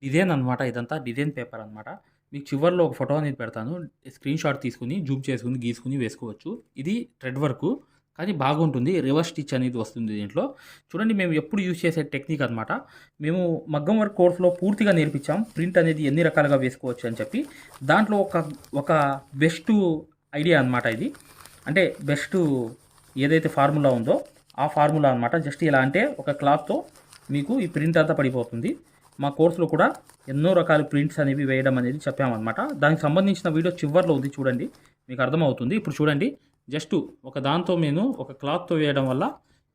Design అనమాట. ఇదంతా design paper అనమాట. మీకు చివర్లో ఒక ఫోటో అనేది పెడతాను. స్క్రీన్‌షాట్ తీసుకొని, జూమ్ చేసుకొని, గీసుకొని వేసుకోవచ్చు. ఇది థ్రెడ్ వర్కు. కానీ బాగుంటుంది. రివర్స్ స్టిచ్ అనేది వస్తుంది దీంట్లో. చూడండి మేము ఎప్పుడు యూజ్ చేసే టెక్నిక్ అనమాట. మేము మగ్గం వర్క్ కోర్స్‌లో పూర్తిగా నేర్పించాం. ప్రింట్ అనేది ఎన్ని రకాలుగా వేసుకోవచ్చు అని చెప్పి. దాంట్లో ఒక బెస్ట్ ఐడియా అనమాట ఇది. అంటే బెస్ట్ ఏదైతే ఫార్ములా ఉందో ఆ ఫార్ములా అనమాట. జస్ట్ ఇలా అంటే ఒక క్లాత్‌తో మీకు ఈ ప్రింట్ అంతా పడిపోతుంది. మా కోర్సులో కూడా ఎన్నో రకాల ప్రింట్స్ అనేవి వేయడం అనేది చెప్పామన్నమాట. దానికి సంబంధించిన వీడియో చివర్లో ఉంది చూడండి, మీకు అర్థమవుతుంది. ఇప్పుడు చూడండి, జస్ట్ ఒక దాంతో నేను ఒక క్లాత్తో వేయడం వల్ల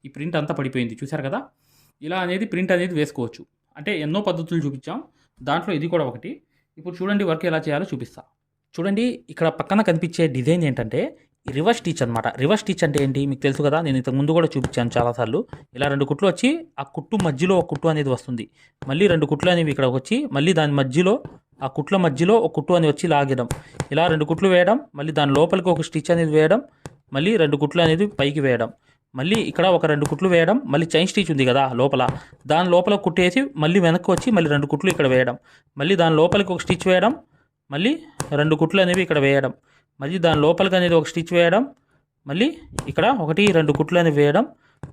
ఈ ప్రింట్ అంతా పడిపోయింది, చూసారు కదా. ఇలా అనేది ప్రింట్ అనేది వేసుకోవచ్చు. అంటే ఎన్నో పద్ధతులు చూపించాం, దాంట్లో ఇది కూడా ఒకటి. ఇప్పుడు చూడండి వర్క్ ఎలా చేయాలో చూపిస్తా. చూడండి ఇక్కడ పక్కన కనిపించే డిజైన్ ఏంటంటే రివర్స్ స్టిచ్ అనమాట. రివర్స్ స్టిచ్ అంటే ఏంటి మీకు తెలుసు కదా, నేను ఇంతకు ముందు కూడా చూపించాను చాలాసార్లు. ఇలా 2 కుట్లు వచ్చి ఆ కుట్టు మధ్యలో ఒక కుట్టు అనేది వస్తుంది. మళ్ళీ 2 కుట్లు అనేవి ఇక్కడ వచ్చి మళ్ళీ దాని మధ్యలో ఆ కుట్ల మధ్యలో ఒక కుట్టు అనేది వచ్చి లాగడం. ఇలా 2 కుట్లు వేయడం, మళ్ళీ దాని లోపలికి ఒక స్టిచ్ అనేది వేయడం, మళ్ళీ 2 కుట్లు అనేది పైకి వేయడం, మళ్ళీ ఇక్కడ ఒక 2 కుట్లు వేయడం, మళ్ళీ చైన్ స్టిచ్ ఉంది కదా లోపల, దాని లోపల కుట్టేసి మళ్ళీ వెనక్కి వచ్చి మళ్ళీ 2 కుట్లు ఇక్కడ వేయడం, మళ్ళీ దాని లోపలికి ఒక స్టిచ్ వేయడం, మళ్ళీ 2 కుట్లు అనేవి ఇక్కడ వేయడం, మళ్ళీ దాని లోపలికి అనేది ఒక స్టిచ్ వేయడం, మళ్ళీ ఇక్కడ 1, 2 కుట్లు అనేవి వేయడం,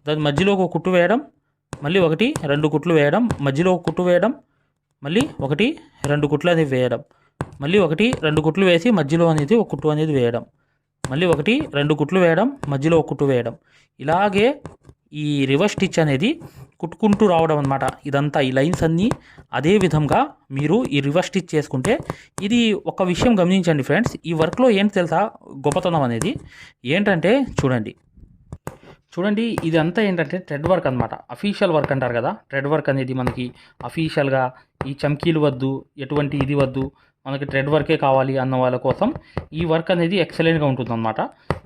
దాని మధ్యలో ఒక కుట్టు వేయడం, మళ్ళీ 1, 2 కుట్లు వేయడం, మధ్యలో ఒక కుట్టు వేయడం, మళ్ళీ 1, 2 కుట్లు అనేవి వేయడం, మళ్ళీ 1, 2 కుట్లు వేసి మధ్యలో అనేది ఒక కుట్టు అనేది వేయడం, మళ్ళీ 1, 2 కుట్లు వేయడం, మధ్యలో ఒక కుట్టు వేయడం. ఇలాగే ఈ రివర్స్ స్టిచ్ అనేది కుట్టుకుంటూ రావడం అనమాట. ఇదంతా ఈ లైన్స్ అన్నీ అదే విధంగా మీరు ఈ రివర్స్ స్టిచ్ చేసుకుంటే, ఇది ఒక విషయం గమనించండి ఫ్రెండ్స్, ఈ వర్క్లో ఏంటి తెలుసా గొప్పతనం అనేది ఏంటంటే చూడండి ఇదంతా ఏంటంటే థ్రెడ్ వర్క్ అనమాట. అఫీషియల్ వర్క్ అంటారు కదా, థ్రెడ్ వర్క్ అనేది మనకి అఫీషియల్గా ఈ చమ్కీలు వద్దు, ఎటువంటి ఇది వద్దు, మనకి థ్రెడ్ వర్కే కావాలి అన్న వాళ్ళ కోసం ఈ వర్క్ అనేది ఎక్సలెంట్గా ఉంటుందన్నమాట.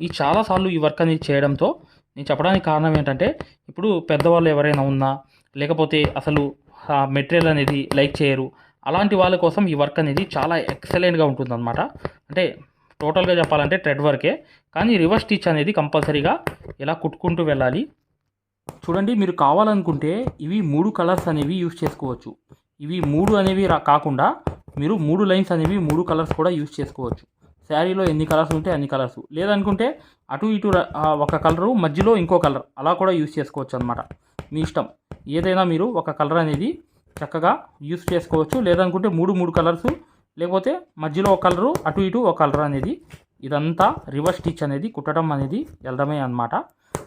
ఈ చాలాసార్లు ఈ వర్క్ అనేది చేయడంతో నేను చెప్పడానికి కారణం ఏంటంటే, ఇప్పుడు పెద్దవాళ్ళు ఎవరైనా ఉన్నా, లేకపోతే అసలు మెటీరియల్ అనేది లైక్ చేయరు, అలాంటి వాళ్ళ కోసం ఈ వర్క్ అనేది చాలా ఎక్సలెంట్గా ఉంటుందన్నమాట. అంటే టోటల్గా చెప్పాలంటే థ్రెడ్ వర్కే, కానీ రివర్స్ స్టిచ్ అనేది కంపల్సరీగా ఇలా కుట్టుకుంటూ వెళ్ళాలి. చూడండి మీరు కావాలనుకుంటే ఇవి 3 కలర్స్ అనేవి యూజ్ చేసుకోవచ్చు. ఇవి 3 అనేవి కాకుండా మీరు 3 లైన్స్ అనేవి 3 కలర్స్ కూడా యూజ్ చేసుకోవచ్చు. శారీలో ఎన్ని కలర్స్ ఉంటే అన్ని కలర్స్, లేదనుకుంటే అటు ఇటు ఒక కలరు మధ్యలో ఇంకో కలర్ అలా కూడా యూజ్ చేసుకోవచ్చు అనమాట. మీ ఇష్టం, ఏదైనా మీరు ఒక కలర్ అనేది చక్కగా యూజ్ చేసుకోవచ్చు. లేదనుకుంటే 3 కలర్స్, లేకపోతే మధ్యలో ఒక కలరు అటు ఇటు ఒక కలర్ అనేది. ఇదంతా రివర్స్ స్టిచ్ అనేది కుట్టడం అనేది వెళ్ళడమే అనమాట.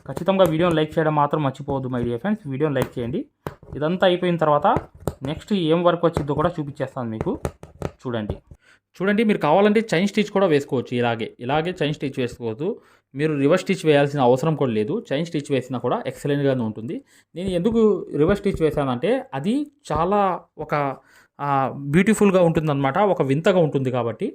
ఖచ్చితంగా వీడియోని లైక్ చేయడం మాత్రం మర్చిపోవద్దు మై డియర్ ఫ్రెండ్స్. వీడియోని లైక్ చేయండి. ఇదంతా అయిపోయిన తర్వాత నెక్స్ట్ ఏం వర్క్ వచ్చిందో కూడా చూపించేస్తాను మీకు. చూడండి మీరు కావాలంటే చైన్ స్టిచ్ కూడా వేసుకోవచ్చు. ఇలాగే చైన్ స్టిచ్ వేసుకోవద్దు, మీరు రివర్స్ స్టిచ్ వేయాల్సిన అవసరం కూడా లేదు. చైన్ స్టిచ్ వేసినా కూడా ఎక్సలెంట్గానే ఉంటుంది. నేను ఎందుకు రివర్స్ స్టిచ్ వేసానంటే అది చాలా ఒక బ్యూటిఫుల్గా ఉంటుందన్నమాట, ఒక వింతగా ఉంటుంది కాబట్టి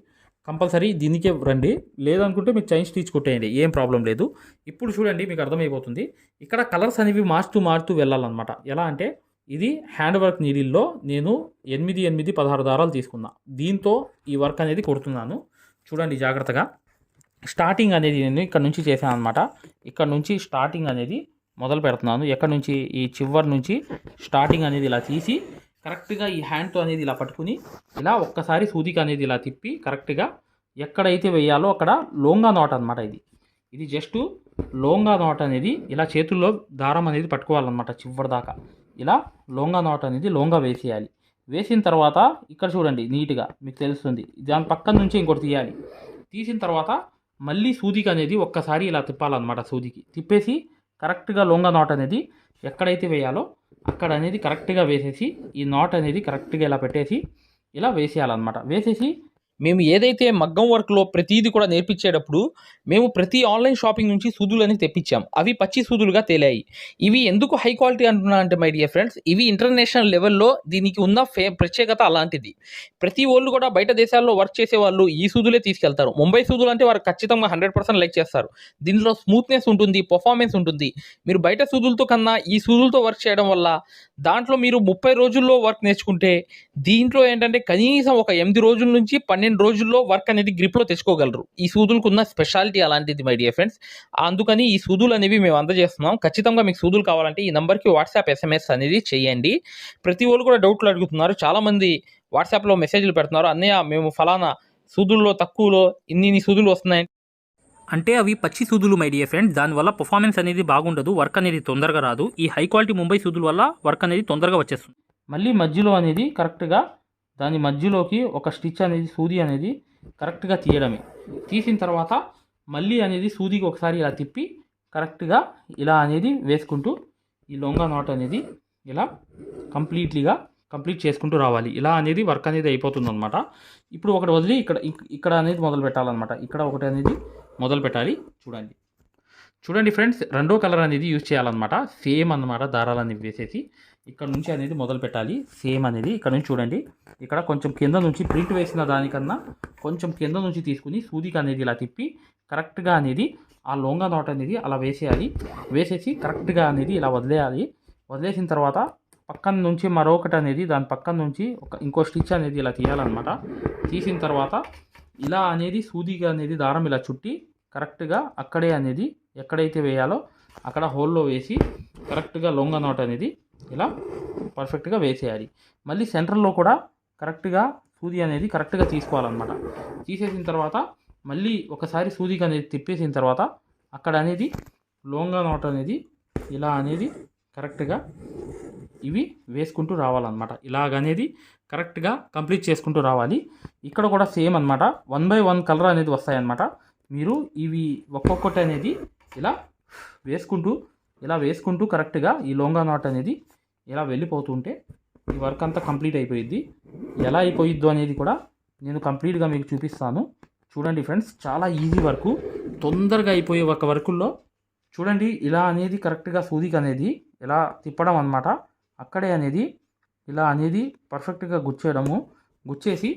కంపల్సరీ దీనికే రండి. లేదనుకుంటే మీరు చైన్ స్టిచ్ కొట్టేయండి, ఏం ప్రాబ్లం లేదు. ఇప్పుడు చూడండి మీకు అర్థమైపోతుంది. ఇక్కడ కలర్స్ అనేవి మారుతూ వెళ్ళాలన్నమాట. ఎలా అంటే ఇది హ్యాండ్ వర్క్ నీడిల్లో నేను 8, 16 దారాలు తీసుకున్నా. దీంతో ఈ వర్క్ అనేది కొడుతున్నాను. చూడండి జాగ్రత్తగా. స్టార్టింగ్ అనేది నేను ఇక్కడ నుంచి చేశాను అనమాట. ఇక్కడ నుంచి స్టార్టింగ్ అనేది మొదలు పెడుతున్నాను. ఎక్కడ నుంచి, ఈ చివరి నుంచి స్టార్టింగ్ అనేది ఇలా తీసి కరెక్ట్గా ఈ హ్యాండ్తో అనేది ఇలా పట్టుకుని ఇలా ఒక్కసారి సూదికి అనేది ఇలా తిప్పి కరెక్ట్గా ఎక్కడైతే వేయాలో అక్కడ లోంగా నాట్ అనమాట. ఇది జస్ట్ లోంగా నాట్ అనేది ఇలా చేతుల్లో దారం అనేది పట్టుకోవాలన్నమాట. చివరి దాకా ఇలా లోంగా నాట్ అనేది లోంగా వేసేయాలి. వేసిన తర్వాత ఇక్కడ చూడండి నీట్గా మీకు తెలుస్తుంది. దాని పక్కన నుంచి ఇంకోటి తీయాలి. తీసిన తర్వాత మళ్ళీ సూదికి అనేది ఒక్కసారి ఇలా తిప్పాలన్నమాట. సూదికి తిప్పేసి కరెక్ట్గా లోంగా నాట్ అనేది ఎక్కడైతే వేయాలో అక్కడ అనేది కరెక్ట్గా వేసేసి ఈ నాట్ అనేది కరెక్ట్గా ఇలా పెట్టేసి ఇలా వేసేయాలన్నమాట. వేసేసి మేము ఏదైతే మగ్గం వర్క్లో ప్రతిదీ కూడా నేర్పించేటప్పుడు మేము ప్రతి ఆన్లైన్ షాపింగ్ నుంచి సూదులని తెప్పించాం. అవి పచ్చి సూదులుగా తేలాయి. ఇవి ఎందుకు హై క్వాలిటీ అంటున్నా అంటే మై డియర్ ఫ్రెండ్స్, ఇవి ఇంటర్నేషనల్ లెవెల్లో దీనికి ఉన్న ప్రత్యేకత అలాంటిది. ప్రతి వాళ్ళు కూడా బయట దేశాల్లో వర్క్ చేసే వాళ్ళు ఈ సూదులే తీసుకెళ్తారు. ముంబై సూదులు అంటే వారు ఖచ్చితంగా 100% లైక్ చేస్తారు. దీనిలో స్మూత్నెస్ ఉంటుంది, పర్ఫార్మెన్స్ ఉంటుంది. మీరు బయట సూదులతో కన్నా ఈ సూదులతో వర్క్ చేయడం వల్ల దాంట్లో మీరు 30 రోజుల్లో వర్క్ నేర్చుకుంటే దీంట్లో ఏంటంటే కనీసం ఒక 8 రోజుల నుంచి 12 12 రోజుల్లో వర్క్ అనేది గ్రిప్లో తెచ్చుకోగలరు. ఈ సూదులకు ఉన్న స్పెషాలిటీ అలాంటిది మై డియర్ ఫ్రెండ్స్. అందుకని ఈ సూదులు అనేవి మేము అందజేస్తున్నాం. ఖచ్చితంగా మీకు సూదులు కావాలంటే ఈ నంబర్కి వాట్సాప్ SMS అనేది చేయండి. ప్రతి వాళ్ళు కూడా డౌట్లు అడుగుతున్నారు. చాలామంది వాట్సాప్లో మెసేజ్లు పెడుతున్నారు, అన్నయ్య మేము ఫలానా సూదుల్లో తక్కువలో ఇన్ని సూదులు వస్తున్నాయి అంటే అవి పచ్చి సూదులు మై డియర్ ఫ్రెండ్స్. దానివల్ల పర్ఫార్మెన్స్ అనేది బాగుండదు, వర్క్ అనేది తొందరగా రాదు. ఈ హై క్వాలిటీ ముంబై సూదుల వల్ల వర్క్ అనేది తొందరగా వచ్చేస్తుంది. మళ్ళీ మధ్యలో అనేది కరెక్ట్గా దాని మధ్యలోకి ఒక స్టిచ్ అనేది సూది అనేది కరెక్ట్గా తీయడమే. తీసిన తర్వాత మళ్ళీ అనేది సూదికి ఒకసారి ఇలా తిప్పి కరెక్ట్గా ఇలా అనేది వేసుకుంటూ ఈ లొంగా నాట్ అనేది ఇలా కంప్లీట్ చేసుకుంటూ రావాలి. ఇలా అనేది వర్క్ అనేది అయిపోతుంది అనమాట. ఇప్పుడు ఒకటి వదిలి ఇక్కడ అనేది మొదలు పెట్టాలన్నమాట. ఇక్కడ ఒకటి అనేది మొదలు పెట్టాలి. చూడండి ఫ్రెండ్స్, రెండో కలర్ అనేది యూజ్ చేయాలన్నమాట. సేమ్ అన్నమాట. దారాలన్నీ వేసేసి ఇక్కడ నుంచి అనేది మొదలు పెట్టాలి. సేమ్ అనేది ఇక్కడ నుంచి చూడండి, ఇక్కడ కొంచెం కింద నుంచి ప్రింట్ వేసిన దానికన్నా కొంచెం కింద నుంచి తీసుకుని సూదికి అనేది ఇలా తిప్పి కరెక్ట్గా అనేది ఆ లొంగా నాట్ అనేది అలా వేసేయాలి. వేసేసి కరెక్ట్గా అనేది ఇలా వదిలేయాలి. వదిలేసిన తర్వాత పక్కన నుంచి మరొకటి అనేది దాని పక్కన నుంచి ఇంకో స్టిచ్ అనేది ఇలా తీయాలన్నమాట. తీసిన తర్వాత ఇలా అనేది సూదిగా అనేది దారం ఇలా చుట్టి కరెక్ట్గా అక్కడే అనేది ఎక్కడైతే వేయాలో అక్కడ హోల్లో వేసి కరెక్ట్గా లొంగా నాట్ అనేది ఇలా పర్ఫెక్ట్గా వేసేయాలి. మళ్ళీ సెంటర్లో కూడా కరెక్ట్గా సూది అనేది కరెక్ట్గా తీసుకోవాలన్నమాట. తీసేసిన తర్వాత మళ్ళీ ఒకసారి సూదికి అనేది తిప్పేసిన తర్వాత అక్కడ అనేది లొంగా నాట్ అనేది ఇలా అనేది కరెక్ట్గా ఇవి వేసుకుంటూ రావాలన్నమాట. ఇలాగనేది కరెక్ట్గా కంప్లీట్ చేసుకుంటూ రావాలి. ఇక్కడ కూడా సేమ్ అనమాట. 1 by 1 కలర్ అనేది వస్తాయన్నమాట. మీరు ఇవి ఒక్కొక్కటి అనేది ఇలా వేసుకుంటూ కరెక్ట్గా ఈ లొంగా నాట్ అనేది ఇలా వెళ్ళిపోతుంటే ఈ వర్క్ అంతా కంప్లీట్ అయిపోయిద్ది. ఎలా అయిపోయిద్దో అనేది కూడా నేను కంప్లీట్గా మీకు చూపిస్తాను. చూడండి ఫ్రెండ్స్, చాలా ఈజీ వర్క్, తొందరగా అయిపోయే ఒక వర్కుల్లో చూడండి. ఇలా అనేది కరెక్ట్గా సూదికి అనేది ఇలా తిప్పడం అన్నమాట. అక్కడే అనేది ఇలా అనేది పర్ఫెక్ట్గా గుచ్చేసి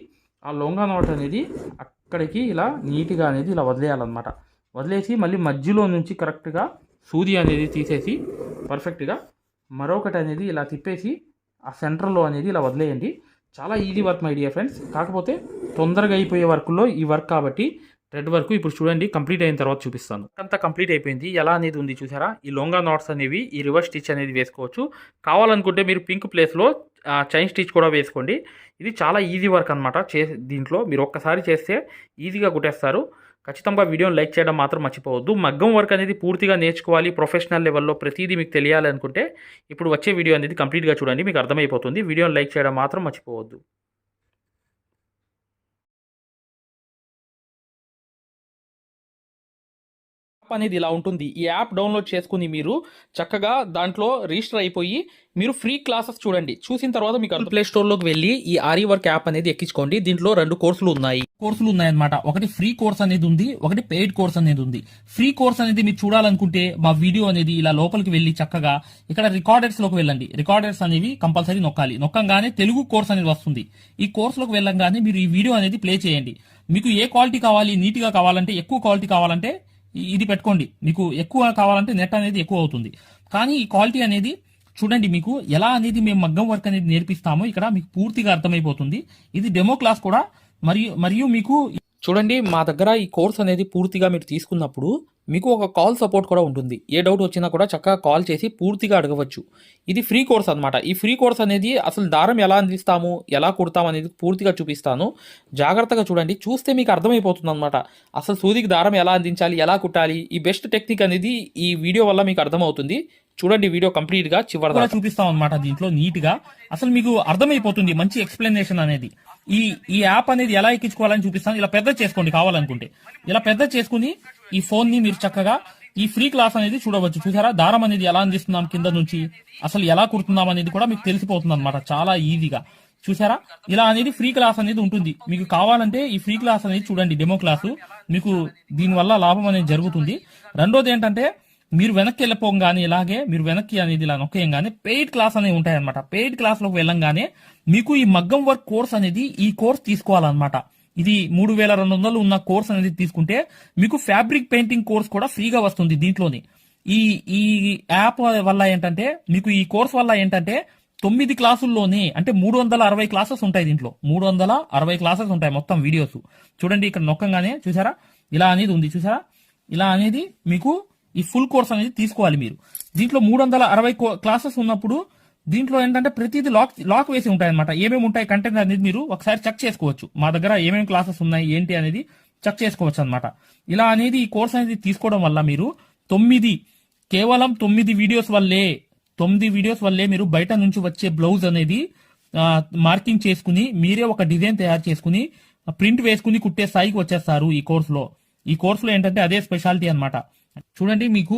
ఆ లొంగా నాట్ అనేది అక్కడికి ఇలా నీట్గా అనేది ఇలా వదిలేయాలన్నమాట. వదిలేసి మళ్ళీ మధ్యలో నుంచి కరెక్ట్గా సూది అనేది తీసేసి పర్ఫెక్ట్గా మరొకటి అనేది ఇలా తిప్పేసి ఆ సెంటర్లో అనేది ఇలా వదిలేయండి. చాలా easy work my dear friends. కాకపోతే తొందరగా అయిపోయే వర్క్లో ఈ వర్క్ కాబట్టి థ్రెడ్ వర్క్ ఇప్పుడు చూడండి కంప్లీట్ అయిన తర్వాత చూపిస్తాను. అంతా కంప్లీట్ అయిపోయింది. ఎలా అనేది ఉంది చూసారా? ఈ లొంగా నాట్స్ అనేవి ఈ రివర్స్ స్టిచ్ అనేది వేసుకోవచ్చు. కావాలనుకుంటే మీరు పింక్ ప్లేస్లో చైన్ స్టిచ్ కూడా వేసుకోండి. ఇది చాలా ఈజీ వర్క్ అనమాట. దీంట్లో మీరు ఒక్కసారి చేస్తే ఈజీగా కుట్టేస్తారు. ఖచ్చితంగా వీడియోని లైక్ చేయడం మాత్రం మర్చిపోవద్దు. మగ్గం వర్క్ అనేది పూర్తిగా నేర్చుకోవాలి, ప్రొఫెషనల్ లెవెల్లో ప్రతిదీ మీకు తెలియాలి అనుకుంటే ఇప్పుడు వచ్చే వీడియో అనేది కంప్లీట్గా చూడండి, మీకు అర్థమైపోతుంది. వీడియోని లైక్ చేయడం మాత్రం మర్చిపోవద్దు. అనేది ఇలా ఉంటుంది. ఈ యాప్ డౌన్లోడ్ చేసుకుని మీరు చక్కగా దాంట్లో రిజిస్టర్ అయిపోయి మీరు ఫ్రీ క్లాసెస్ చూడండి. చూసిన తర్వాత మీకు ప్లే స్టోర్లోకి వెళ్ళి ఈ ఆరి వర్క్ యాప్ అనేది ఎక్కించుకోండి. దీంట్లో 2 కోర్సులు ఉన్నాయన్నమాట. ఒకటి ఫ్రీ కోర్స్ అనేది ఉంది, ఒకటి పెయిడ్ కోర్స్ అనేది ఉంది. ఫ్రీ కోర్స్ అనేది మీరు చూడాలనుకుంటే మా వీడియో అనేది ఇలా లోపలికి వెళ్ళి చక్కగా ఇక్కడ రికార్డర్స్ లోకి వెళ్ళండి. రికార్డర్స్ అనేవి కంపల్సరీ నొక్కంగానే తెలుగు కోర్స్ అనేది వస్తుంది. ఈ కోర్సులోకి వెళ్ళంగానే మీరు ఈ వీడియో అనేది ప్లే చేయండి. మీకు ఏ క్వాలిటీ కావాలి, నీట్గా కావాలంటే, ఎక్కువ క్వాలిటీ కావాలంటే ఇది పెట్టుకోండి. మీకు ఎక్కువ కావాలంటే నెట్ అనేది ఎక్కువ అవుతుంది. కానీ ఈ క్వాలిటీ అనేది చూడండి, మీకు ఎలా అనేది మేము మగ్గం వర్క్ అనేది నేర్పిస్తామో ఇక్కడ మీకు పూర్తిగా అర్థమైపోతుంది. ఇది డెమో క్లాస్ కూడా మరియు మీకు చూడండి, మా దగ్గర ఈ కోర్స్ అనేది పూర్తిగా మీరు తీసుకున్నప్పుడు మీకు ఒక కాల్ సపోర్ట్ కూడా ఉంటుంది. ఏ డౌట్ వచ్చినా కూడా చక్కగా కాల్ చేసి పూర్తిగా అడగవచ్చు. ఇది ఫ్రీ కోర్స్ అనమాట. ఈ ఫ్రీ కోర్స్ అనేది అసలు దారం ఎలా అందిస్తాము, ఎలా కుడతాము అనేది పూర్తిగా చూపిస్తాను. జాగ్రత్తగా చూడండి, చూస్తే మీకు అర్థమైపోతుంది అనమాట. అసలు సూదికి దారం ఎలా అందించాలి, ఎలా కుట్టాలి, ఈ బెస్ట్ టెక్నిక్ అనేది ఈ వీడియో వల్ల మీకు అర్థమవుతుంది. చూడండి, వీడియో కంప్లీట్ గా చివరిగా చూపిస్తాం అనమాట. దీంట్లో నీట్ గా అసలు మీకు అర్థమైపోతుంది, మంచి ఎక్స్ప్లెనేషన్ అనేది. ఈ యాప్ అనేది ఎలా ఎక్కించుకోవాలని చూపిస్తాను. ఇలా పెద్ద చేసుకోండి కావాలనుకుంటే. ఇలా పెద్ద చేసుకుని ఈ ఫోన్ ని మీరు చక్కగా ఈ ఫ్రీ క్లాస్ అనేది చూడవచ్చు. చూసారా, దారం అనేది ఎలా అందిస్తున్నాం కింద నుంచి, అసలు ఎలా కుడుతున్నాం అనేది కూడా మీకు తెలిసిపోతుంది అనమాట చాలా ఈజీగా. చూసారా, ఇలా అనేది ఫ్రీ క్లాస్ అనేది ఉంటుంది. మీకు కావాలంటే ఈ ఫ్రీ క్లాస్ అనేది చూడండి, డెమో క్లాసు. మీకు దీనివల్ల లాభం అనేది జరుగుతుంది. రెండోది ఏంటంటే, మీరు వెనక్కి వెళ్ళిపోగానే ఇలాగే మీరు వెనక్కి అనేది ఇలా నొక్కేయంగానే పెయిడ్ క్లాస్ అనేవి ఉంటాయన్నమాట. పెయిడ్ క్లాస్ లోకి వెళ్ళంగానే మీకు ఈ మగ్గం వర్క్ కోర్స్ అనేది ఈ కోర్స్ తీసుకోవాలన్నమాట. ఇది 3200 ఉన్న కోర్స్ అనేది తీసుకుంటే మీకు ఫ్యాబ్రిక్ పెయింటింగ్ కోర్స్ కూడా ఫ్రీగా వస్తుంది దీంట్లోని. ఈ యాప్ వల్ల ఏంటంటే, మీకు ఈ కోర్స్ వల్ల ఏంటంటే 9 క్లాసుల్లోనే అంటే 360 క్లాసెస్ ఉంటాయి దీంట్లో. 360 క్లాసెస్ ఉంటాయి మొత్తం వీడియోస్. చూడండి ఇక్కడ నొక్కంగానే చూసారా ఇలా అనేది ఉంది చూసారా. ఇలా అనేది మీకు ఈ ఫుల్ కోర్స్ అనేది తీసుకోవాలి మీరు. దీంట్లో 360 క్లాసెస్ ఉన్నప్పుడు దీంట్లో ఏంటంటే ప్రతిదీ లాక్ వేసి ఉంటాయి అనమాట. ఏమేమి ఉంటాయి కంటెంట్ అనేది మీరు ఒకసారి చెక్ చేసుకోవచ్చు. మా దగ్గర ఏమేమి క్లాసెస్ ఉన్నాయి ఏంటి అనేది చెక్ చేసుకోవచ్చు అనమాట. ఇలా అనేది ఈ కోర్స్ అనేది తీసుకోవడం వల్ల మీరు కేవలం 9 వీడియోస్ వల్లే మీరు బయట నుంచి వచ్చే బ్లౌజ్ అనేది మార్కింగ్ చేసుకుని మీరే ఒక డిజైన్ తయారు చేసుకుని ప్రింట్ వేసుకుని కుట్టే స్థాయికి వచ్చేస్తారు ఈ కోర్సులో ఏంటంటే అదే స్పెషాలిటీ అన్నమాట. చూడండి మీకు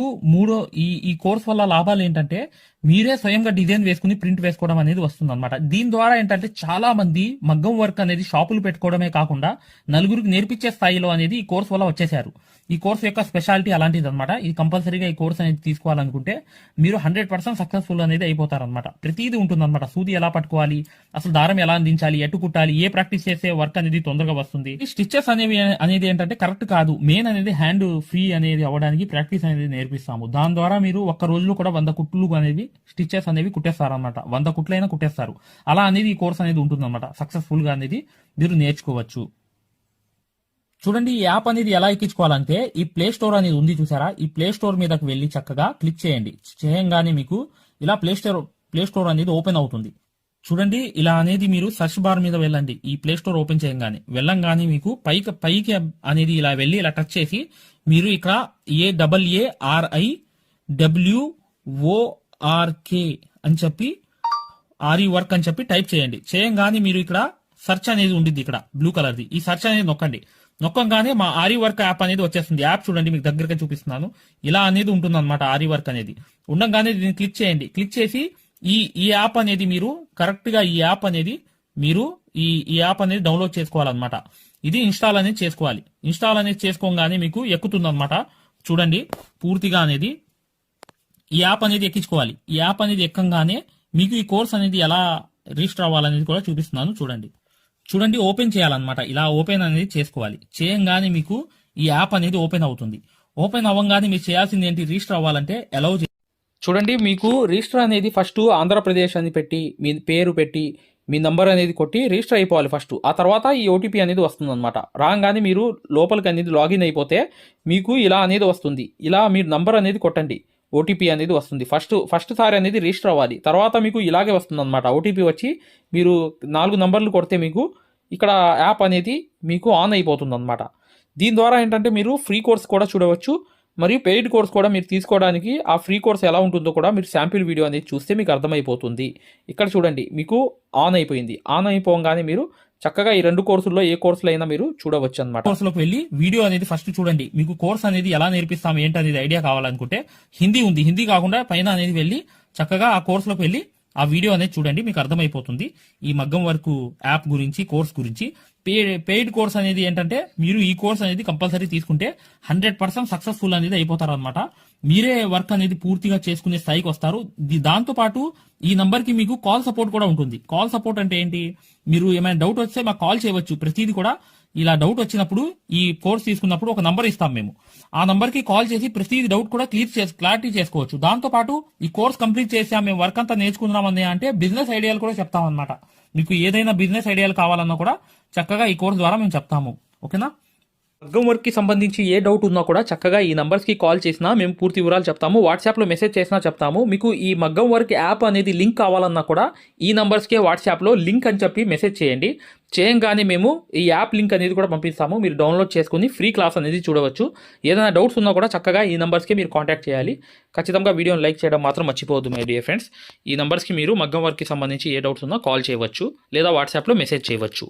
ఈ కోర్స్ వల్ల లాభాలు ఏంటంటే మీరే స్వయంగా డిజైన్ వేసుకుని ప్రింట్ వేసుకోవడం అనేది వస్తుంది అనమాట. దీని ద్వారా ఏంటంటే చాలా మంది మగ్గం వర్క్ అనేది షాపులు పెట్టుకోవడమే కాకుండా నలుగురికి నేర్పించే స్థాయిలో అనేది ఈ కోర్స్ వల్ల వచ్చేసారు. ఈ కోర్స్ యొక్క స్పెషాలిటీ అలాంటిది అనమాట. ఇది కంపల్సరీగా ఈ కోర్స్ అనేది తీసుకోవాలనుకుంటే మీరు 100% సక్సెస్ఫుల్ అనేది అయిపోతారనమాట. ప్రతిదీ ఉంటుందన్నమాట. సూది ఎలా పట్టుకోవాలి, అసలు దారం ఎలా అందించాలి, ఎటు కుట్టాలి, ఏ ప్రాక్టీస్ చేస్తే వర్క్ అనేది తొందరగా వస్తుంది. ఈ స్టిచెస్ అనేది ఏంటంటే కరెక్ట్ కాదు. మెయిన్ అనేది హ్యాండ్ ఫ్రీ అనేది అవ్వడానికి ప్రాక్టీస్ అనేది నేర్పిస్తాము. దాని ద్వారా మీరు ఒక్క రోజులో కూడా 100 కుట్లు అనేది స్టిచెస్ అనేవి కుట్టేస్తారనమాట. 100 కుట్లైనా కుట్టేస్తారు. అలా అనేది ఈ కోర్స్ అనేది ఉంటుందన్నమాట. సక్సెస్ఫుల్ గా అనేది మీరు నేర్చుకోవచ్చు. చూడండి ఈ యాప్ అనేది ఎలా ఎక్కించుకోవాలంటే ఈ ప్లే స్టోర్ అనేది ఉంది చూసారా. ఈ ప్లే స్టోర్ మీదకి వెళ్ళి చక్కగా క్లిక్ చేయండి. చేయంగానే మీకు ఇలా ప్లే స్టోర్ అనేది ఓపెన్ అవుతుంది. చూడండి ఇలా అనేది మీరు సర్చ్ బార్ మీద వెళ్ళండి. ఈ ప్లే స్టోర్ ఓపెన్ వెళ్ళంగానే మీకు పైకి అనేది ఇలా వెళ్ళి ఇలా టచ్ చేసి మీరు ఇక్కడ AARIWORK అని చెప్పి ఆరి వర్క్ అని చెప్పి టైప్ చేయండి. చేయంగానే మీరు ఇక్కడ సెర్చ్ అనేది ఉండిద్ది ఇక్కడ బ్లూ కలర్ది. ఈ సెర్చ్ అనేది నొక్కంగానే మా ఆరి వర్క్ యాప్ అనేది వచ్చేస్తుంది. యాప్ చూడండి మీకు దగ్గరగా చూపిస్తున్నాను. ఇలా అనేది ఉంటుంది అనమాట. ఆరి వర్క్ అనేది ఉండగానే దీన్ని క్లిక్ చేయండి. క్లిక్ చేసి ఈ యాప్ అనేది మీరు కరెక్ట్ గా ఈ యాప్ అనేది డౌన్లోడ్ చేసుకోవాలన్నమాట. ఇది ఇన్స్టాల్ అనేది చేసుకోవాలి. ఇన్స్టాల్ అనేది చేసుకోగానే మీకు ఎక్కుతుంది అనమాట. చూడండి పూర్తిగా అనేది ఈ యాప్ అనేది ఎక్కించుకోవాలి. ఈ యాప్ అనేది ఎక్కంగానే మీకు ఈ కోర్స్ అనేది ఎలా రిజిస్టర్ అవ్వాలనేది కూడా చూపిస్తున్నాను. చూడండి ఓపెన్ చేయాలన్నమాట. ఇలా ఓపెన్ అనేది చేసుకోవాలి. చేయంగానే మీకు ఈ యాప్ అనేది ఓపెన్ అవుతుంది. ఓపెన్ అవ్వగానే మీరు చేయాల్సింది ఏంటి, రిజిస్టర్ అవ్వాలంటే అలౌ చూడండి మీకు రిజిస్టర్ అనేది ఫస్ట్ ఆంధ్రప్రదేశ్ అని పెట్టి మీ పేరు పెట్టి మీ నంబర్ అనేది కొట్టి రిజిస్టర్ అయిపోవాలి ఫస్ట్. ఆ తర్వాత ఈ ఓటీపీ అనేది వస్తుందన్నమాట. రాగానే మీరు లోపలికి అనేది లాగిన్ అయిపోతే మీకు ఇలా అనేది వస్తుంది. ఇలా మీరు నంబర్ అనేది కొట్టండి. ఓటీపీ అనేది వస్తుంది. ఫస్ట్ సారి అనేది రిజిస్టర్ అవ్వాలి. తర్వాత మీకు ఇలాగే వస్తుంది అనమాట. ఓటీపీ వచ్చి మీరు 4 నంబర్లు కొడితే మీకు ఇక్కడ యాప్ అనేది మీకు ఆన్ అయిపోతుంది అనమాట. దీని ద్వారా ఏంటంటే మీరు ఫ్రీ కోర్స్ కూడా చూడవచ్చు, మరియు పెయిడ్ కోర్స్ కూడా మీరు తీసుకోవడానికి ఆ ఫ్రీ కోర్స్ ఎలా ఉంటుందో కూడా మీరు శాంపిల్ వీడియో అనేది చూస్తే మీకు అర్థమైపోతుంది. ఇక్కడ చూడండి మీకు ఆన్ అయిపోయింది. ఆన్ అయిపోగానే మీరు చక్కగా ఈ 2 కోర్సుల్లో ఏ కోర్సులో అయినా మీరు చూడవచ్చు అనమాట. కోర్సులోకి వెళ్ళి వీడియో అనేది ఫస్ట్ చూడండి. మీకు కోర్స్ అనేది ఎలా నేర్పిస్తాం ఏంటి అనేది ఐడియా కావాలనుకుంటే హిందీ ఉంది. హిందీ కాకుండా పైన అనేది వెళ్ళి చక్కగా ఆ కోర్సులోకి వెళ్ళి ఆ వీడియో అనేది చూడండి. మీకు అర్థమైపోతుంది ఈ మగ్గం వర్క్ యాప్ గురించి, కోర్స్ గురించి. పెయిడ్ కోర్స్ అనేది ఏంటంటే మీరు ఈ కోర్స్ అనేది కంపల్సరీ తీసుకుంటే 100% సక్సెస్ఫుల్ అనేది అయిపోతారు అనమాట. మీరే వర్క్ అనేది పూర్తిగా చేసుకునే స్థాయికి వస్తారు. దాంతో పాటు ఈ నంబర్ కి మీకు కాల్ సపోర్ట్ కూడా ఉంటుంది. కాల్ సపోర్ట్ అంటే ఏంటి, మీరు ఏమైనా డౌట్ వస్తే మాకు కాల్ చేయవచ్చు. ప్రతిదీ కూడా ఇలా డౌట్ వచ్చినప్పుడు ఈ కోర్స్ తీసుకున్నప్పుడు ఒక నంబర్ ఇస్తాం మేము. ఆ నంబర్ కి కాల్ చేసి ప్రతి డౌట్ కూడా క్లారిటీ చేసుకోవచ్చు. దాంతో పాటు ఈ కోర్స్ కంప్లీట్ చేసాం, మేము వర్క్ అంతా నేర్చుకుందామని అంటే బిజినెస్ ఐడియాలు కూడా చెప్తాం అనమాట. మీకు ఏదైనా బిజినెస్ ఐడియాలు కావాలన్నా కూడా చక్కగా ఈ కోర్స్ ద్వారా మేము చెప్తాము. ఓకేనా. మగ్గం వర్క్కి సంబంధించి ఏ డౌట్ ఉన్నా కూడా చక్కగా ఈ నంబర్స్కి కాల్ చేసినా మేము పూర్తి వివరాలు చెప్తాము. వాట్సాప్లో మెసేజ్ చేసినా చెప్తాము. మీకు ఈ మగ్గం వర్క్ యాప్ అనేది లింక్ కావాలన్నా కూడా ఈ నంబర్స్కే వాట్సాప్లో లింక్ అని చెప్పి మెసేజ్ చేయండి. చేయంగానే మేము ఈ యాప్ లింక్ అనేది కూడా పంపిస్తాము. మీరు డౌన్లోడ్ చేసుకుని ఫ్రీ క్లాస్ అనేది చూడవచ్చు. ఏదైనా డౌట్స్ ఉన్నా కూడా చక్కగా ఈ నంబర్స్కి మీరు కాంటాక్ట్ చేయాలి. ఖచ్చితంగా వీడియోని లైక్ చేయడం మాత్రం మర్చిపోవద్దు మై డియర్ ఫ్రెండ్స్. ఈ నంబర్స్కి మీరు మగ్గం వర్క్కి సంబంధించి ఏ డౌట్స్ ఉన్నా కాల్ చేయవచ్చు లేదా వాట్సాప్లో మెసేజ్ చేయవచ్చు.